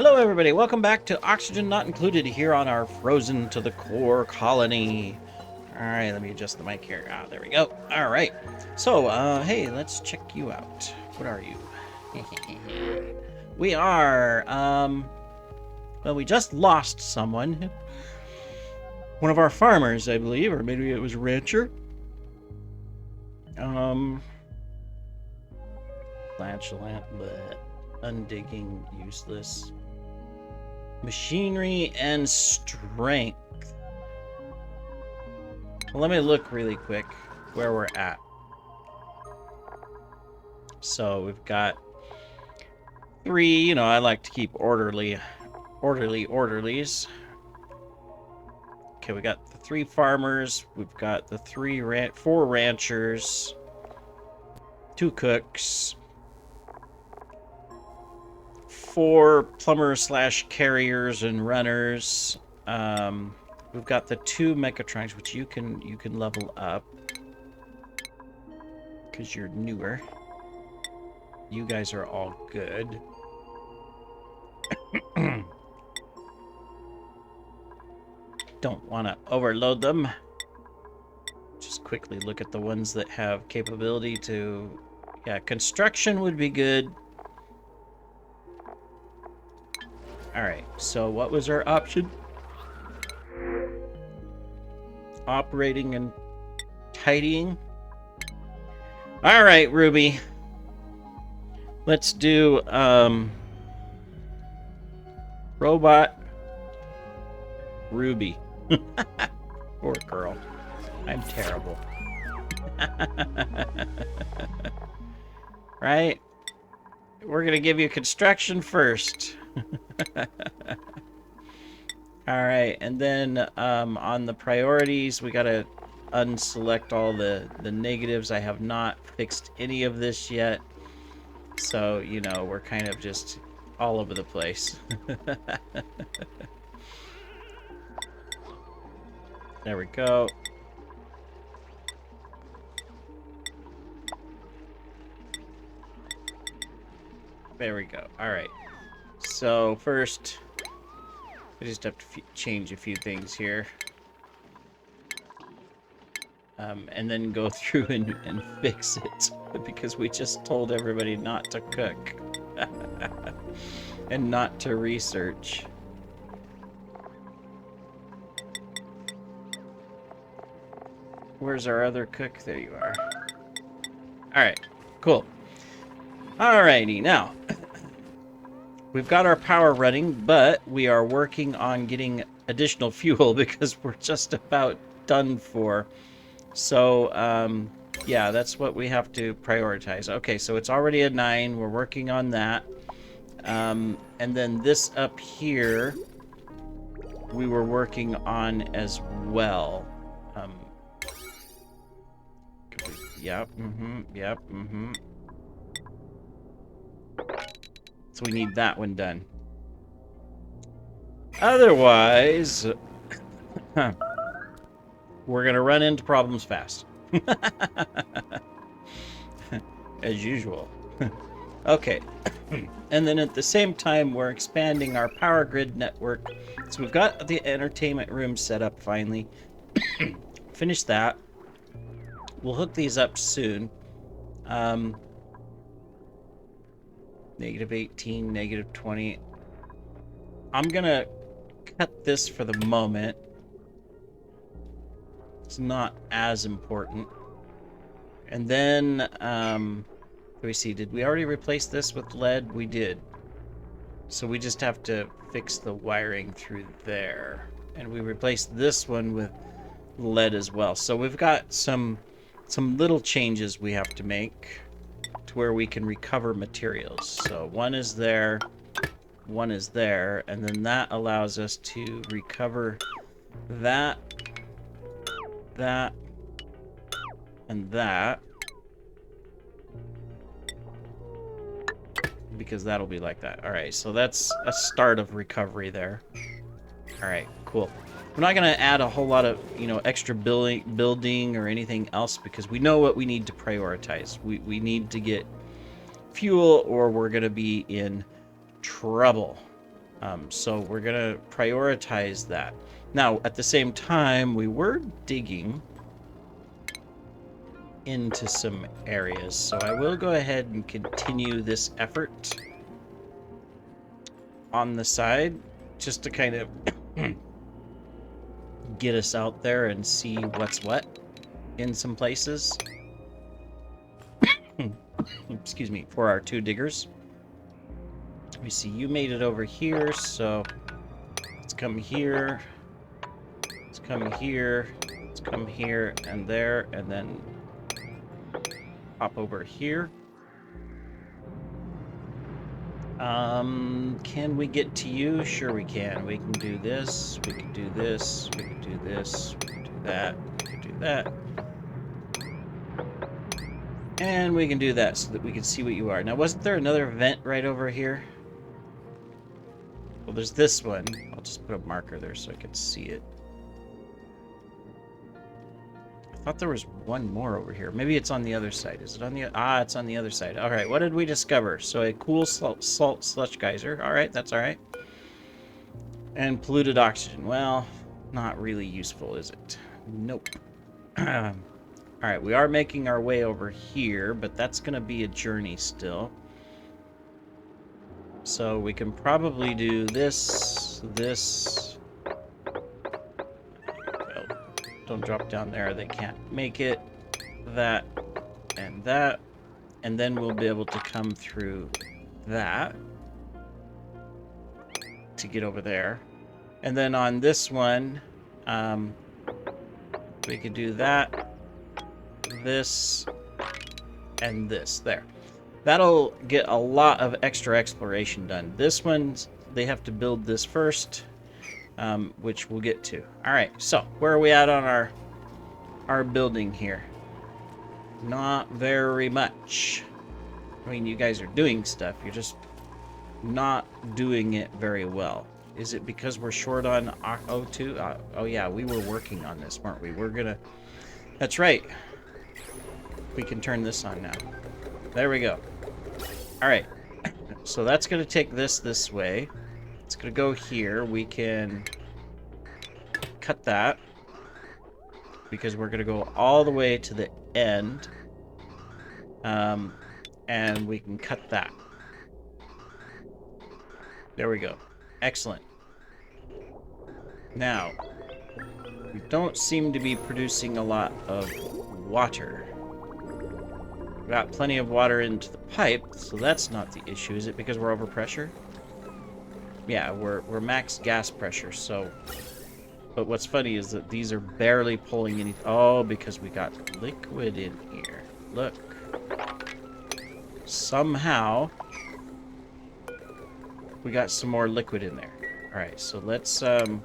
Hello everybody, welcome back to Oxygen Not Included here on our Frozen to the Core colony. Alright, let me adjust the mic here. There we go. Alright. So, hey, let's check you out. What are you? We are, well, we just lost someone. One of our farmers, I believe, or maybe it was a rancher. Flatulent, but undigging, useless. Machinery and strength. Well, let me look really quick where we're at. So we've got 3, I like to keep orderlies. Okay, we got the 3 farmers, we've got the 4 ranchers, 2 cooks, 4 plumbers / carriers and runners. We've got the 2 mechatronics, which you can level up because you're newer. You guys are all good. Don't want to overload them. Just quickly look at the ones that have capability to... Yeah, construction would be good. Alright, so what was our option? Operating and tidying. Alright, Ruby. Let's do, robot Ruby. Poor girl. I'm terrible. Right? We're gonna give you construction first. Alright, and then on the priorities, we gotta unselect all the negatives. I have not fixed any of this yet. So, we're kind of just all over the place. There we go. There we go. Alright. So, first, I just have to change a few things here. And then go through and fix it. Because we just told everybody not to cook. And not to research. Where's our other cook? There you are. Alright, cool. Alrighty, now... We've got our power running, but we are working on getting additional fuel because we're just about done for. So, yeah, that's what we have to prioritize. Okay, so it's already at 9. We're working on that. And then this up here, we were working on as well. Yep, yep, So we need that one done. Otherwise, we're gonna run into problems fast. As usual. Okay. And then at the same time, we're expanding our power grid network. So we've got the entertainment room set up finally. Finish that. We'll hook these up soon. -18, -20. I'm gonna cut this for the moment. It's not as important. And then, let me see, did we already replace this with lead? We did. So we just have to fix the wiring through there. And we replaced this one with lead as well. So we've got some little changes we have to make to where we can recover materials. So one is there, one is there, and then that allows us to recover that, and that. Because that'll be like that. Alright, so that's a start of recovery there. Alright, cool. We're not going to add a whole lot of, extra building or anything else because we know what we need to prioritize. We need to get fuel or we're going to be in trouble. So we're going to prioritize that. Now, at the same time, we were digging into some areas. So I will go ahead and continue this effort on the side just to kind of get us out there and see what's what in some places. Excuse me, for our 2 diggers. Let me see, you made it over here, so let's come here. Let's come here. Let's come here and there, and then hop over here. Can we get to you? Sure we can. We can do this, we can do this, we can do this, we can do that, we can do that. And we can do that so that we can see what you are. Now, wasn't there another vent right over here? Well, there's this one. I'll just put a marker there so I can see it. I thought there was one more over here. Maybe it's on the other side. Is it on the... Ah, it's on the other side. All right, what did we discover? So a cool salt sludge geyser. All right, that's all right. And polluted oxygen. Well, not really useful, is it? Nope. All right, we are making our way over here, but that's going to be a journey still. So we can probably do this, this. Well, don't drop down there. They can't make it. That and that. And then we'll be able to come through that to get over there. And then on this one, we could do that, this, and this. There. That'll get a lot of extra exploration done. This one, they have to build this first, which we'll get to. All right, so where are we at on our building here? Not very much. I mean, you guys are doing stuff. You're just not doing it very well. Is it because we're short on O2? Oh yeah, we were working on this, weren't we? We're gonna... That's right. We can turn this on now. There we go. All right. So that's going to take this way. It's going to go here. We can cut that because we're going to go all the way to the end. And we can cut that. There we go. Excellent. Now, we don't seem to be producing a lot of water. We've got plenty of water into the pipe, so that's not the issue. Is it because we're over pressure? Yeah, we're max gas pressure, so... But what's funny is that these are barely pulling any... Oh, because we got liquid in here. Look. Somehow, we got some more liquid in there. Alright, so let's just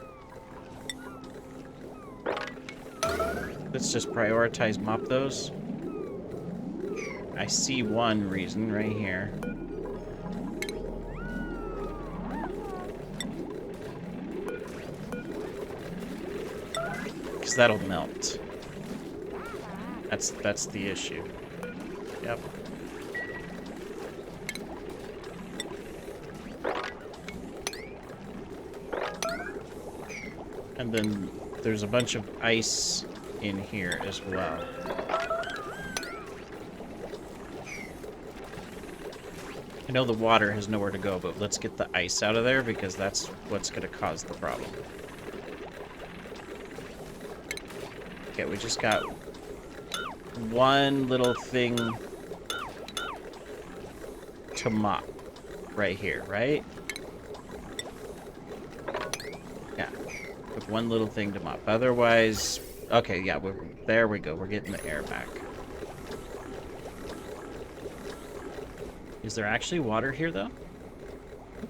prioritize mop those. I see one reason right here. Because that'll melt. That's the issue. Yep. And then there's a bunch of ice in here as well. I know the water has nowhere to go, but let's get the ice out of there because that's what's going to cause the problem. Okay, we just got one little thing to mop right here, right? Yeah, with one little thing to mop. Otherwise, okay, yeah, there we go. We're getting the air back. Is there actually water here, though?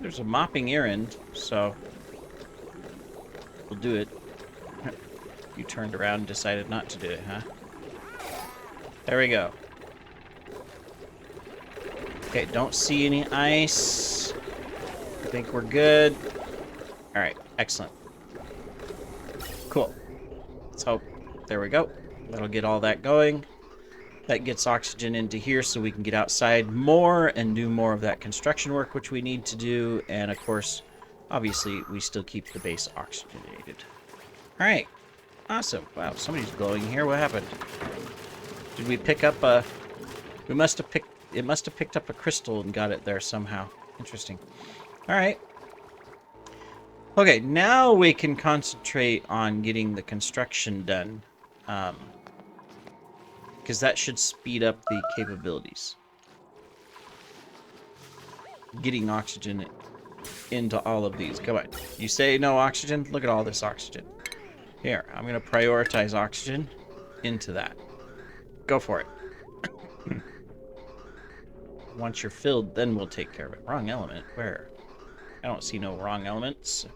There's a mopping errand, so we'll do it. You turned around and decided not to do it, huh? There we go. Okay, don't see any ice. I think we're good. Alright, excellent. Cool. Let's hope. There we go. That'll get all that going. That gets oxygen into here so we can get outside more and do more of that construction work which we need to do. And of course, Obviously, we still keep the base oxygenated. All right. Awesome. Wow, somebody's glowing here. What happened? Did we pick up a... We must have picked... It must have picked up a crystal and got it there somehow. Interesting. All right. Okay, now we can concentrate on getting the construction done. Because that should speed up the capabilities. Getting oxygen into all of these. Come on. You say no oxygen? Look at all this oxygen. Here, I'm going to prioritize oxygen into that. Go for it. Once you're filled, then we'll take care of it. Wrong element? Where? I don't see no wrong elements.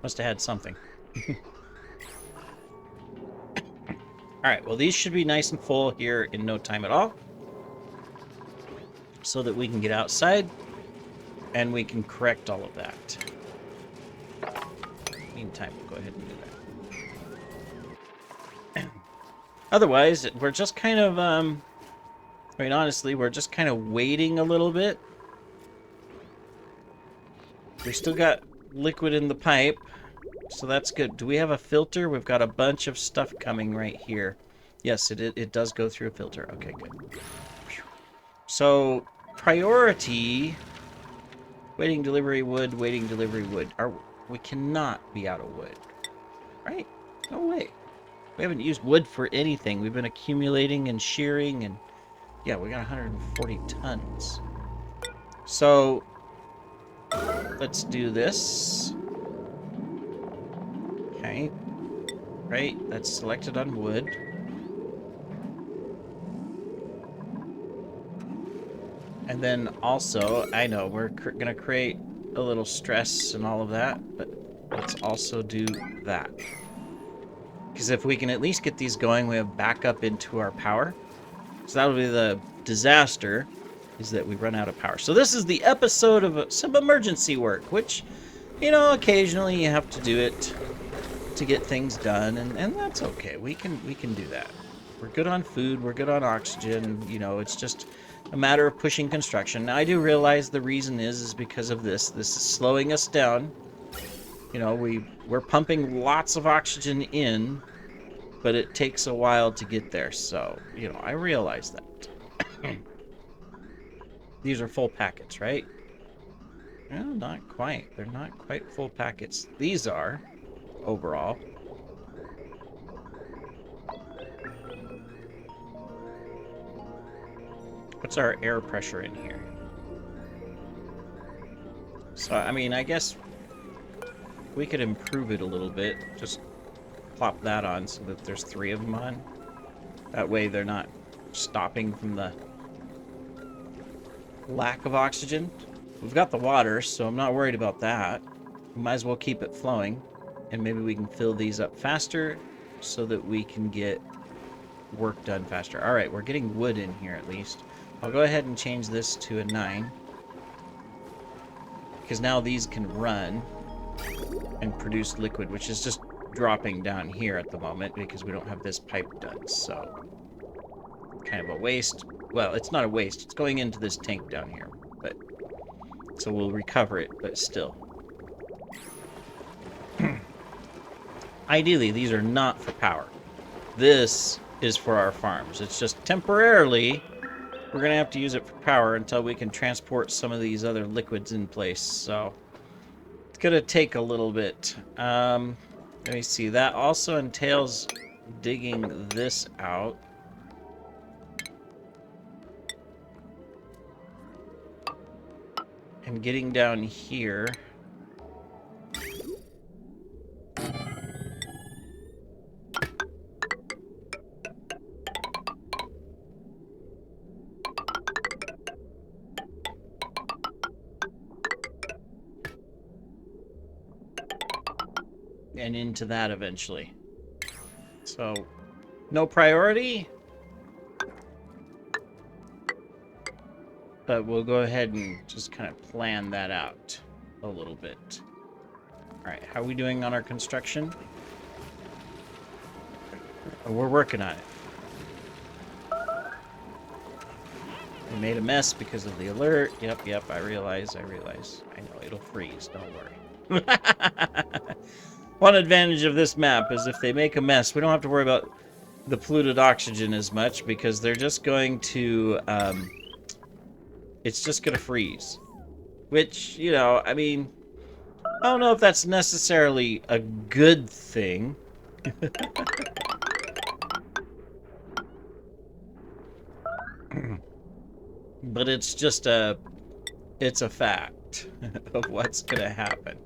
Must have had something. Alright, well these should be nice and full here in no time at all. So that we can get outside and we can correct all of that. Meantime, we'll go ahead and do that. Otherwise, we're just kind of, I mean, honestly, we're just kind of waiting a little bit. We still got liquid in the pipe, so that's good. Do we have a filter? We've got a bunch of stuff coming right here. Yes, it does go through a filter. Okay, good. So, priority... Waiting delivery wood, waiting delivery wood. We cannot be out of wood. Right? No way. We haven't used wood for anything. We've been accumulating and shearing and... Yeah, we got 140 tons. So, let's do this. Okay. Right, that's selected on wood. And then also, I know we're gonna create a little stress and all of that, but let's also do that. Because if we can at least get these going, we have backup into our power. So that'll be the disaster, is that we run out of power. So this is the episode of some emergency work, which, you know, occasionally you have to do it to get things done, and that's okay. We can do that. We're good on food, we're good on oxygen, you know, it's just a matter of pushing construction. Now, I do realize the reason is because of this. This is slowing us down. You know, we're pumping lots of oxygen in, but it takes a while to get there. So, you know, I realize that. These are full packets, right? No, not quite. They're not quite full packets. These are, overall. What's our air pressure in here? So, I mean, I guess we could improve it a little bit. Just plop that on so that there's 3 of them on. That way they're not stopping from the lack of oxygen. We've got the water, so I'm not worried about that. We might as well keep it flowing. And maybe we can fill these up faster so that we can get work done faster. Alright, we're getting wood in here at least. I'll go ahead and change this to a 9. Because now these can run and produce liquid, which is just dropping down here at the moment because we don't have this pipe done. So, kind of a waste. Well, it's not a waste. It's going into this tank down here. But so we'll recover it, but still. Ideally, these are not for power. This is for our farms. It's just temporarily... We're going to have to use it for power until we can transport some of these other liquids in place. So, it's going to take a little bit. Let me see. That also entails digging this out. And getting down here. And into that eventually. So, no priority. But we'll go ahead and just kind of plan that out a little bit. Alright, how are we doing on our construction? Oh, we're working on it. We made a mess because of the alert. Yep, I realize. I know, it'll freeze, don't worry. One advantage of this map is if they make a mess, we don't have to worry about the polluted oxygen as much because they're just going to, it's just going to freeze. Which, you know, I mean, I don't know if that's necessarily a good thing. But it's just it's a fact of what's going to happen.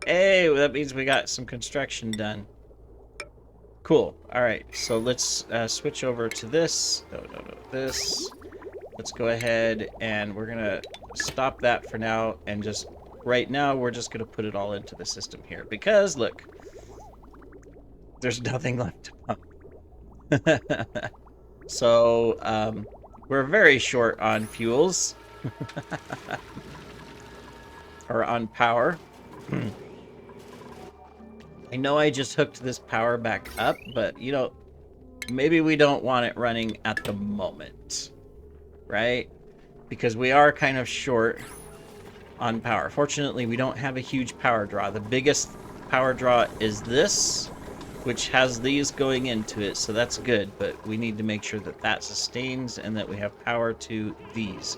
Hey, that means we got some construction done. Cool. All right, so let's switch over to this. No, this. Let's go ahead and we're going to stop that for now and just right now we're just going to put it all into the system here because look, there's nothing left to pump. So, we're very short on fuels. Or on power. I know I just hooked this power back up, but, you know, maybe we don't want it running at the moment. Right? Because we are kind of short on power. Fortunately, we don't have a huge power draw. The biggest power draw is this, which has these going into it, so that's good, but we need to make sure that that sustains and that we have power to these.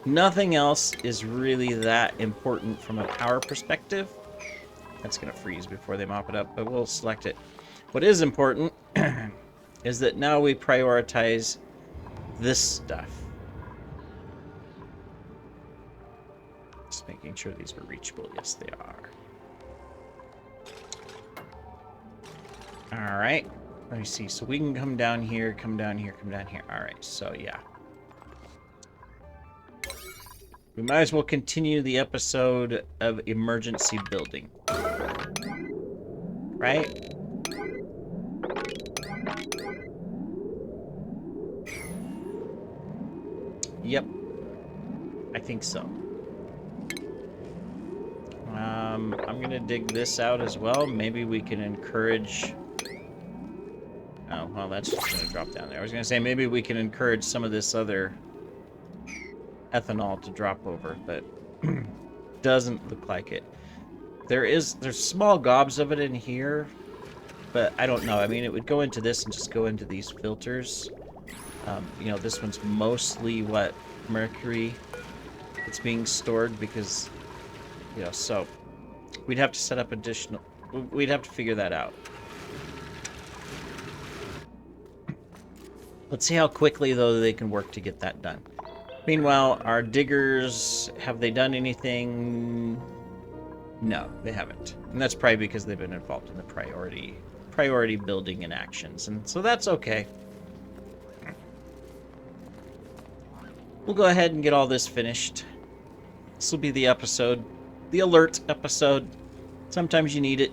Nothing else is really that important from a power perspective. That's going to freeze before they mop it up, but we'll select it. What is important is that now we prioritize this stuff. Just making sure these are reachable. Yes, they are. All right, let me see. So we can come down here, come down here, come down here. All right, so yeah. We might as well continue the episode of emergency building. Right? Yep. I think so. I'm gonna dig this out as well. Maybe we can encourage... Oh, well, that's just going to drop down there. I was going to say maybe we can encourage some of this other ethanol to drop over, but doesn't look like it. There's small gobs of it in here, but I don't know. I mean, it would go into this and just go into these filters. You know, this one's mostly what mercury it's being stored because, you know, so we'd have to set up additional. We'd have to figure that out. Let's see how quickly, though, they can work to get that done. Meanwhile, our diggers, have they done anything? No, they haven't. And that's probably because they've been involved in the priority building and actions. And so that's okay. We'll go ahead and get all this finished. This will be the episode. The alert episode. Sometimes you need it.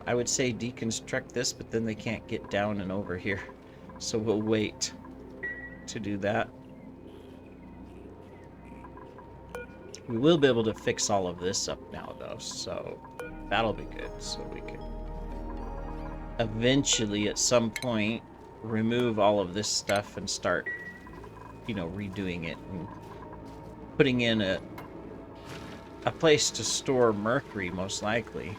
I would say deconstruct this, but then they can't get down and over here. So we'll wait to do that. We will be able to fix all of this up now, though, so that'll be good. So we can eventually, at some point, remove all of this stuff and start, you know, redoing it and putting in a place to store mercury, most likely.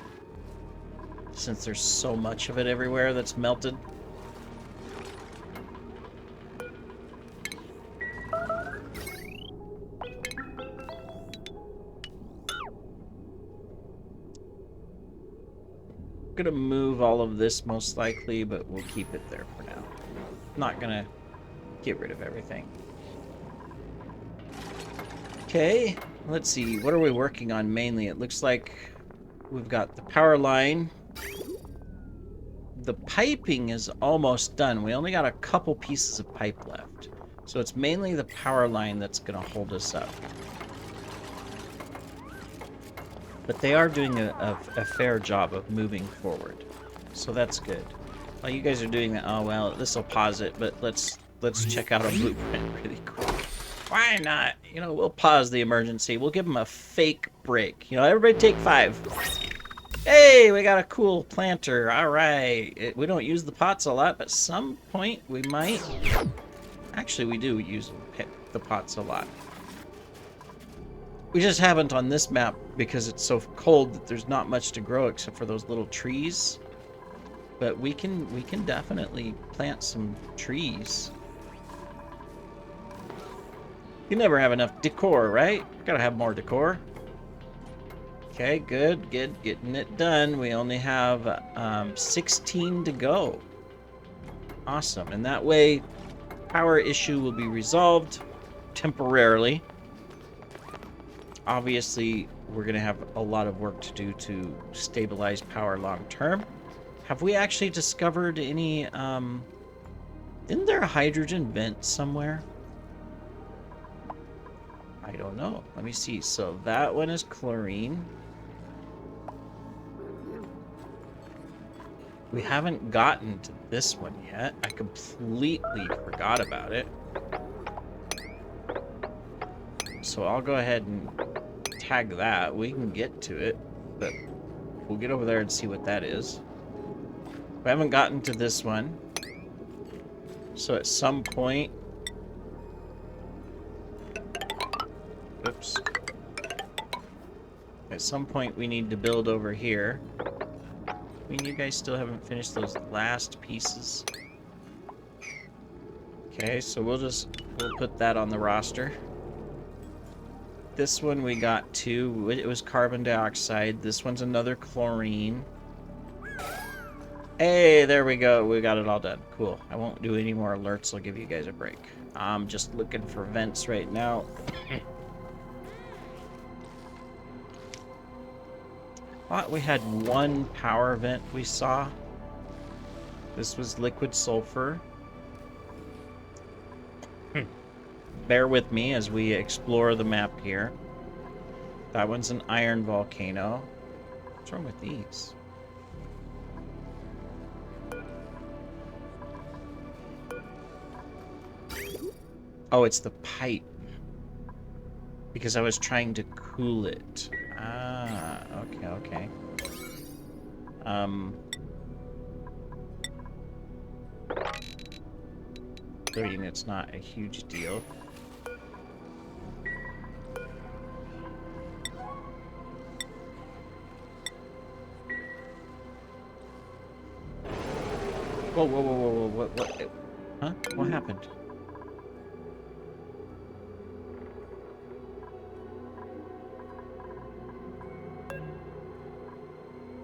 Since there's so much of it everywhere that's melted. I'm gonna move all of this most likely, but we'll keep it there for now. Not gonna get rid of everything. Okay, let's see. What are we working on mainly? It looks like we've got the power line. The piping is almost done. We only got a couple pieces of pipe left. So it's mainly the power line that's going to hold us up. But they are doing a fair job of moving forward. So that's good. While you guys are doing that, oh well, this will pause it, but let's check out a blueprint really quick. Why not? You know, we'll pause the emergency. We'll give them a fake break. You know, everybody take 5. Hey, we got a cool planter. All right. We don't use the pots a lot, but some point we might. Actually, we do use the pots a lot. We just haven't on this map because it's so cold that there's not much to grow except for those little trees. But we can definitely plant some trees. You never have enough decor, right? Gotta have more decor. Okay, good. Getting it done. We only have 16 to go. Awesome. And that way, power issue will be resolved temporarily. Obviously, we're going to have a lot of work to do to stabilize power long term. Have we actually discovered any... isn't there a hydrogen vent somewhere? I don't know. Let me see. So that one is chlorine. We haven't gotten to this one yet. I completely forgot about it. So I'll go ahead and tag that. We can get to it, but we'll get over there and see what that is. We haven't gotten to this one. So at some point... Oops. At some point we need to build over here. I mean, you guys still haven't finished those last pieces. Okay, so we'll put that on the roster. This one we got two. It was carbon dioxide. This one's another chlorine. Hey, there we go. We got it all done. Cool. I won't do any more alerts. I'll give you guys a break. I'm just looking for vents right now. Thought we had one power vent we saw. This was liquid sulfur. Bear with me as we explore the map here. That one's an iron volcano. What's wrong with these? Oh, it's the pipe. Because I was trying to cool it. Ah, okay. I mean, it's not a huge deal. Whoa, what? Huh? What happened?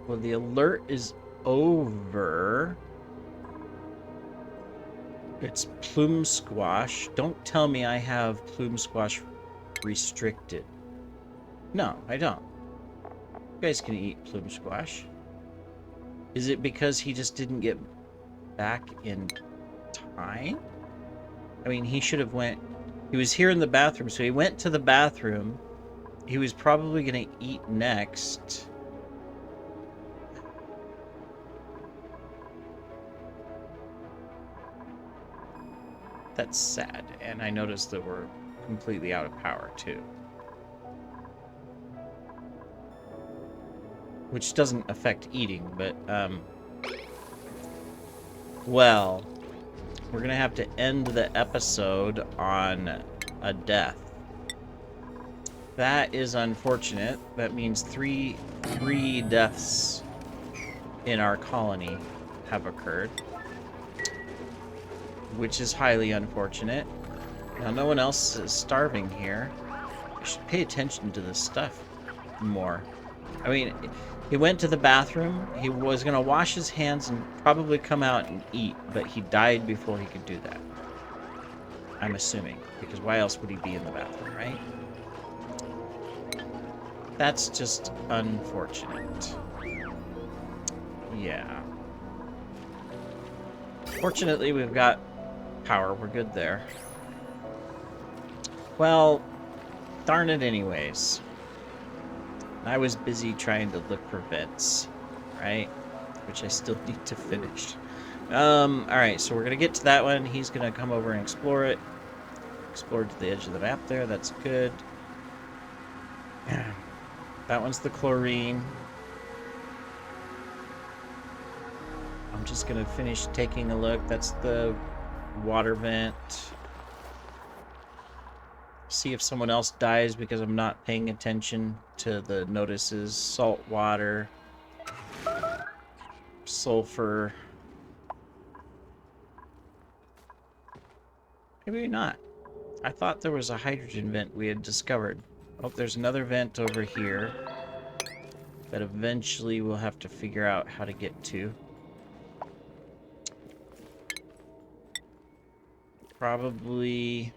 Well, the alert is over. It's plume squash. Don't tell me I have plume squash restricted. No, I don't. You guys can eat plume squash. Is it because he just didn't get back in time? I mean, he should have went... He was here in the bathroom, so he went to the bathroom. He was probably going to eat next. That's sad. And I noticed that we're completely out of power, too. Which doesn't affect eating, but, well, we're gonna have to end the episode on a death. That is unfortunate. That means three deaths in our colony have occurred, which is highly unfortunate. Now, no one else is starving here. I should pay attention to this stuff more. I mean, he went to the bathroom. He was going to wash his hands and probably come out and eat, but he died before he could do that. I'm assuming, because why else would he be in the bathroom, right? That's just unfortunate. Yeah. Fortunately, we've got power. We're good there. Well, darn it anyways. I was busy trying to look for vents, right? Which I still need to finish. Alright, so we're going to get to that one. He's going to come over and explore it. Explore to the edge of the map there. That's good. That one's the chlorine. I'm just gonna finish taking a look. That's the water vent. See if someone else dies because I'm not paying attention to the notices. Salt water. Sulfur. Maybe not. I thought there was a hydrogen vent we had discovered. Oh, there's another vent over here that eventually we'll have to figure out how to get to. Probably,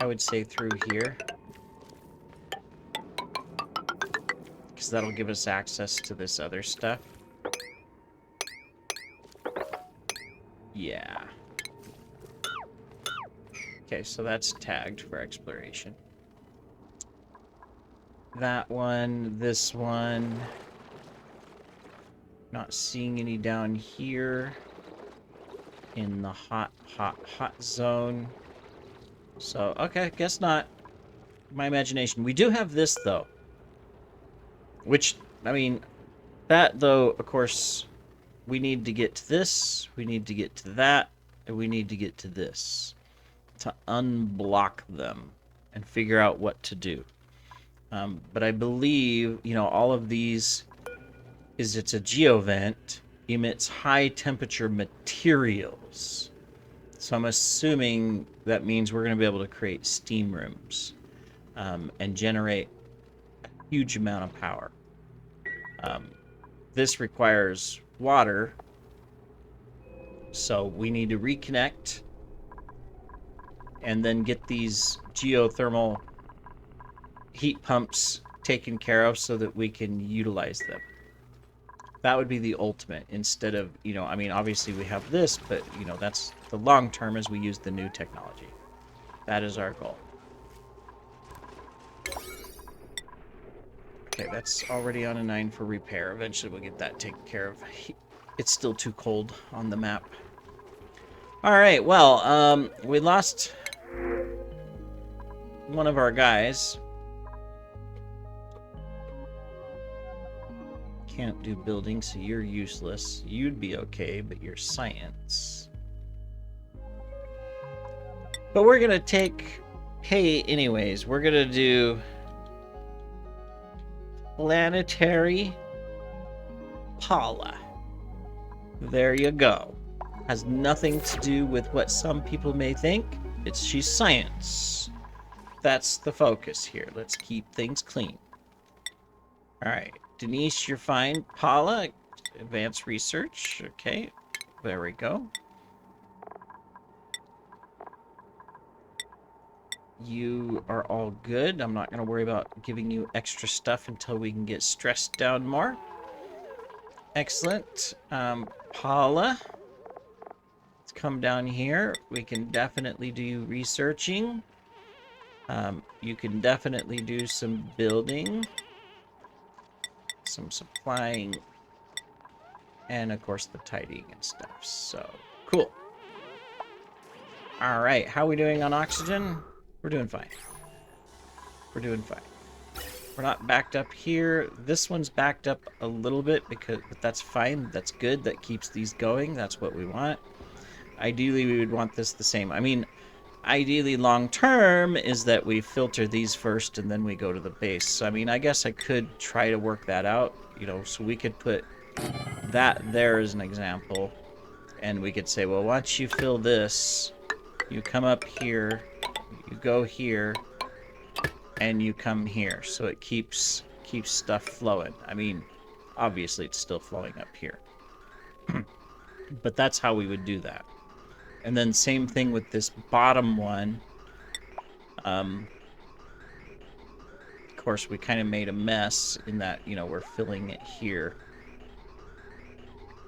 I would say through here. Because that'll give us access to this other stuff. Yeah. Okay, so that's tagged for exploration. That one, this one. Not seeing any down here in the hot zone. So, okay, guess not. My imagination. We do have this, though. Which, I mean, that, though, of course, we need to get to this, we need to get to that, and we need to get to this to unblock them and figure out what to do. But I believe, you know, all of these it's a geovent, emits high temperature materials. So I'm assuming that means we're going to be able to create steam rooms and generate a huge amount of power. This requires water, so we need to reconnect and then get these geothermal heat pumps taken care of so that we can utilize them. That would be the ultimate, instead of, you know, I mean, obviously we have this, but, you know, that's the long term as we use the new technology. That is our goal. Okay, that's already on a 9 for repair. Eventually we'll get that taken care of. It's still too cold on the map. Alright, well, we lost one of our guys. Can't do building, so you're useless. You'd be okay, but you're science. But we're gonna take hay anyways. We're gonna do planetary Paula. There you go. Has nothing to do with what some people may think. She's science. That's the focus here. Let's keep things clean. Alright. Denise, you're fine. Paula, advanced research. Okay, there we go. You are all good. I'm not going to worry about giving you extra stuff until we can get stressed down more. Excellent. Paula, let's come down here. We can definitely do researching. You can definitely do some building. Some supplying, and of course the tidying and stuff. So cool. All right, how are we doing on oxygen? We're doing fine. We're doing fine. We're not backed up here. This one's backed up a little bit, but that's fine. That's good. That keeps these going. That's what we want. Ideally, we would want this the same. I mean, ideally long term is that we filter these first and then we go to the base. So I mean, I guess I could try to work that out, you know, so we could put that there as an example, and we could say, well, once you fill this, you come up here, you go here, and you come here, so it keeps stuff flowing. I mean, obviously it's still flowing up here. But that's how we would do that. And then same thing with this bottom one. Of course, we kind of made a mess in that, you know, we're filling it here.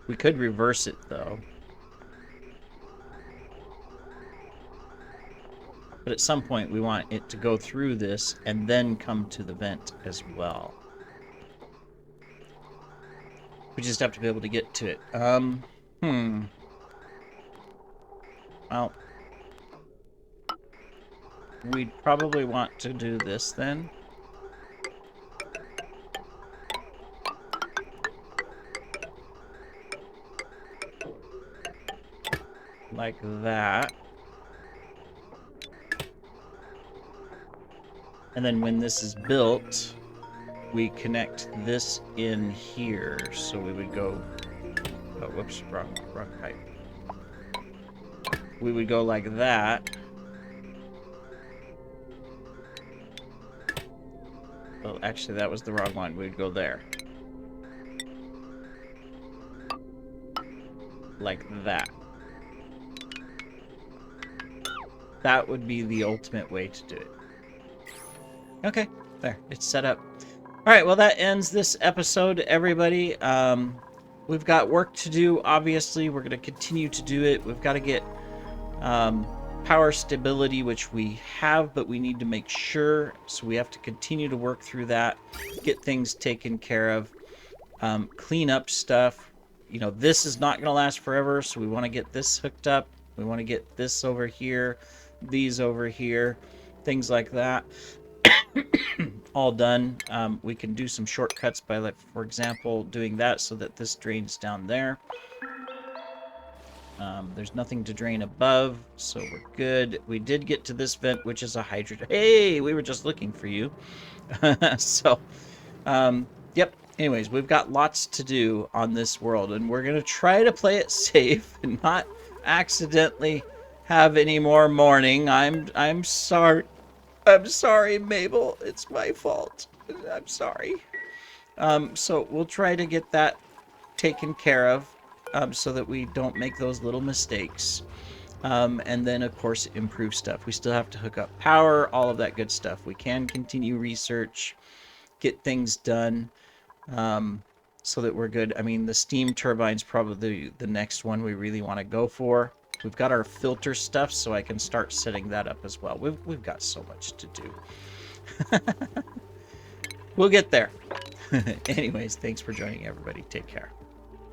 We could reverse it, though. But at some point, we want it to go through this and then come to the vent as well. We just have to be able to get to it. Well, we'd probably want to do this then. like that. And then when this is built, we connect this in here. So we would go, oh, whoops, wrong pipe. We would go like that. Well, actually, that was the wrong one. We'd go there. Like that. That would be the ultimate way to do it. Okay, there. It's set up. All right, well, that ends this episode, everybody. We've got work to do, obviously. We're going to continue to do it. We've got to get power stability, which we have, but we need to make sure. So we have to continue to work through that, get things taken care of, clean up stuff. You know, this is not going to last forever, so we want to get this hooked up. We want to get this over here, these over here, things like that. All done. We can do some shortcuts by, like, for example, doing that so that this drains down there. There's nothing to drain above, so we're good. We did get to this vent, which is a hydrant. Hey, we were just looking for you. So, yep. Anyways, we've got lots to do on this world, and we're going to try to play it safe and not accidentally have any more mourning. I'm sorry. I'm sorry, Mabel. It's my fault. I'm sorry. So we'll try to get that taken care of, so that we don't make those little mistakes. And then, of course, improve stuff. We still have to hook up power, all of that good stuff. We can continue research, get things done, so that we're good. I mean, the steam turbine's probably the next one we really want to go for. We've got our filter stuff, so I can start setting that up as well. We've got so much to do. We'll get there. Anyways, thanks for joining, everybody. Take care.